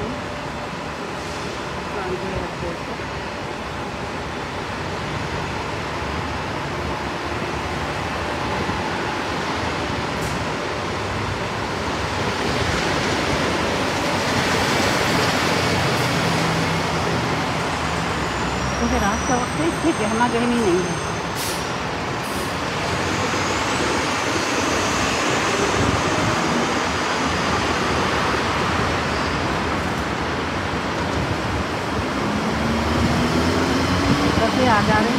हूँ transit airport पर। क्योंकि रात का वक्त है इसलिए गहमा गहमी नहीं है। बसें आ जा रही